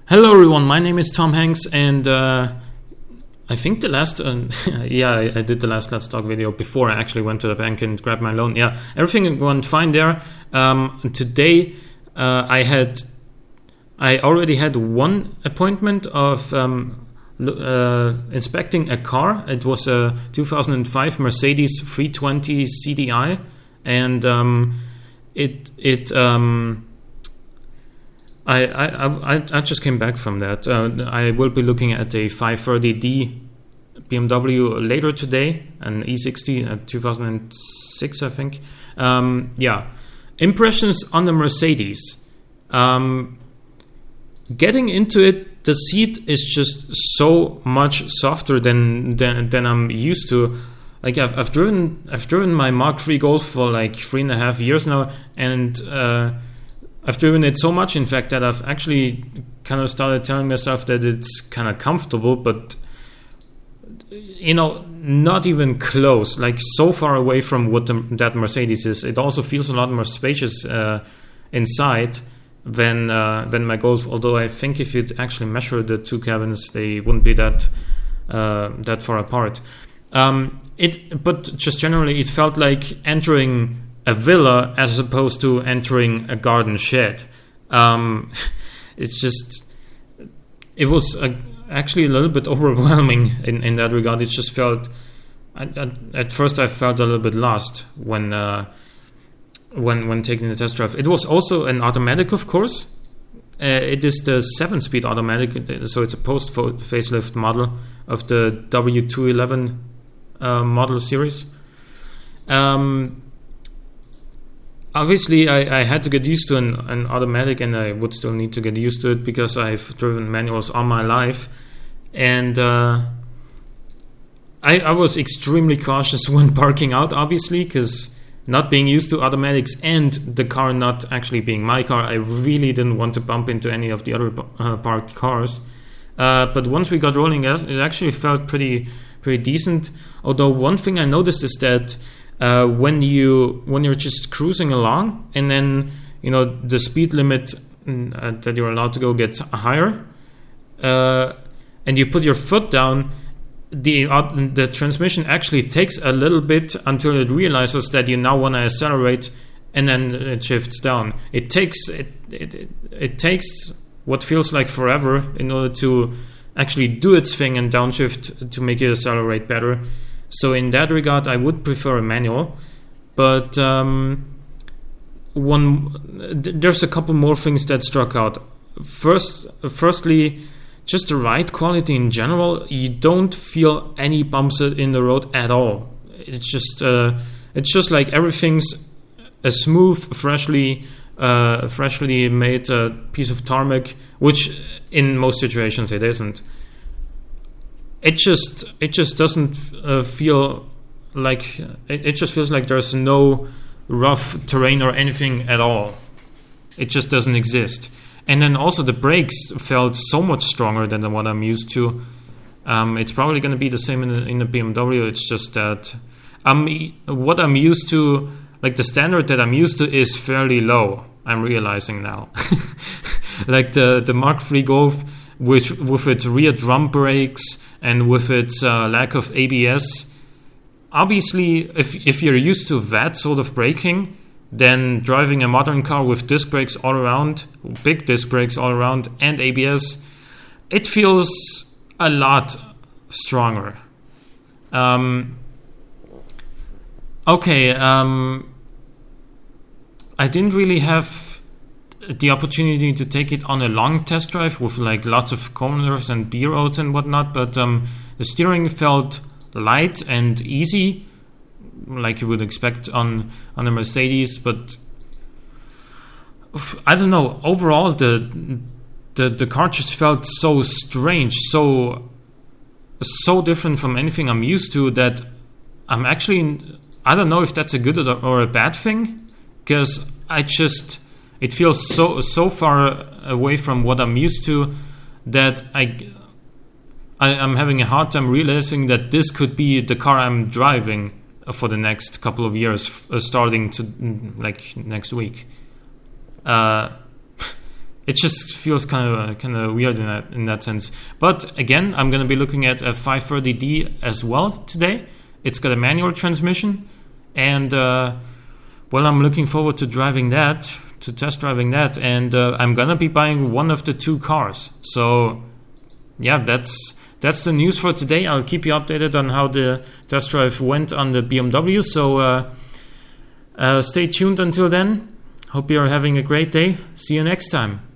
Hello everyone, my name is Tom Hanks, and I think the last, I did the last Let's Talk video before I actually went to the bank and grabbed my loan. Yeah, everything went fine there. Today I already had one appointment of inspecting a car. It was a 2005 Mercedes 320 CDI, and I just came back from that. I will be looking at a 530D BMW later today, an E60 2006, I think. Impressions on the Mercedes. Getting into it, the seat is just so much softer than I'm used to. Like I've driven my Mark III Golf for like 3.5 years now, and I've driven it so much, in fact, that I've actually kind of started telling myself that it's kind of comfortable, but not even close. Like so far away from what that Mercedes is. It also feels a lot more spacious inside than my Golf. Although I think if you'd actually measure the two cabins, they wouldn't be that far apart. But just generally, it felt like entering a villa as opposed to entering a garden shed. It was actually a little bit overwhelming in that regard. It just felt, at first I felt a little bit lost when taking the test drive. It was also an automatic, of course. It is the 7-speed automatic, so it's a post-facelift model of the W211 model series. Obviously, I had to get used to an automatic, and I would still need to get used to it because I've driven manuals all my life. And I was extremely cautious when parking out, obviously, because not being used to automatics and the car not actually being my car, I really didn't want to bump into any of the other parked cars. But once we got rolling, it actually felt pretty decent. Although one thing I noticed is that when you're just cruising along, and then the speed limit that you're allowed to go gets higher, and you put your foot down, the transmission actually takes a little bit until it realizes that you now want to accelerate, and then it shifts down. It takes what feels like forever in order to actually do its thing and downshift to make it accelerate better. So in that regard, I would prefer a manual, but there's a couple more things that struck out. Firstly, just the ride quality in general. You don't feel any bumps in the road at all. It's just like everything's a smooth, freshly made piece of tarmac, which in most situations it isn't. It just doesn't feel like it just feels like there's no rough terrain or anything at all. It just doesn't exist. And then also the brakes felt so much stronger than what I'm used to. It's probably going to be the same in the BMW. It's just that what I'm used to, like the standard that I'm used to, is fairly low. I'm realizing now, like the Mark III Golf, which with its rear drum brakes and with its lack of ABS. Obviously, if you're used to that sort of braking, then driving a modern car with disc brakes all around, big disc brakes all around, and ABS, it feels a lot stronger. I didn't really have the opportunity to take it on a long test drive with like lots of corners and B roads and whatnot, but the steering felt light and easy, like you would expect on a Mercedes. But I don't know, overall the car just felt so strange, so different from anything I'm used to, that I don't know if that's a good or a bad thing, because it feels so far away from what I'm used to that I'm having a hard time realizing that this could be the car I'm driving for the next couple of years, starting to like next week. it just feels kind of weird in that sense. But again, I'm going to be looking at a 530D as well today. It's got a manual transmission, and I'm looking forward to test driving that, and I'm going to be buying one of the two cars. So yeah, that's the news for today. I'll keep you updated on how the test drive went on the BMW. So stay tuned until then. Hope you're having a great day. See you next time.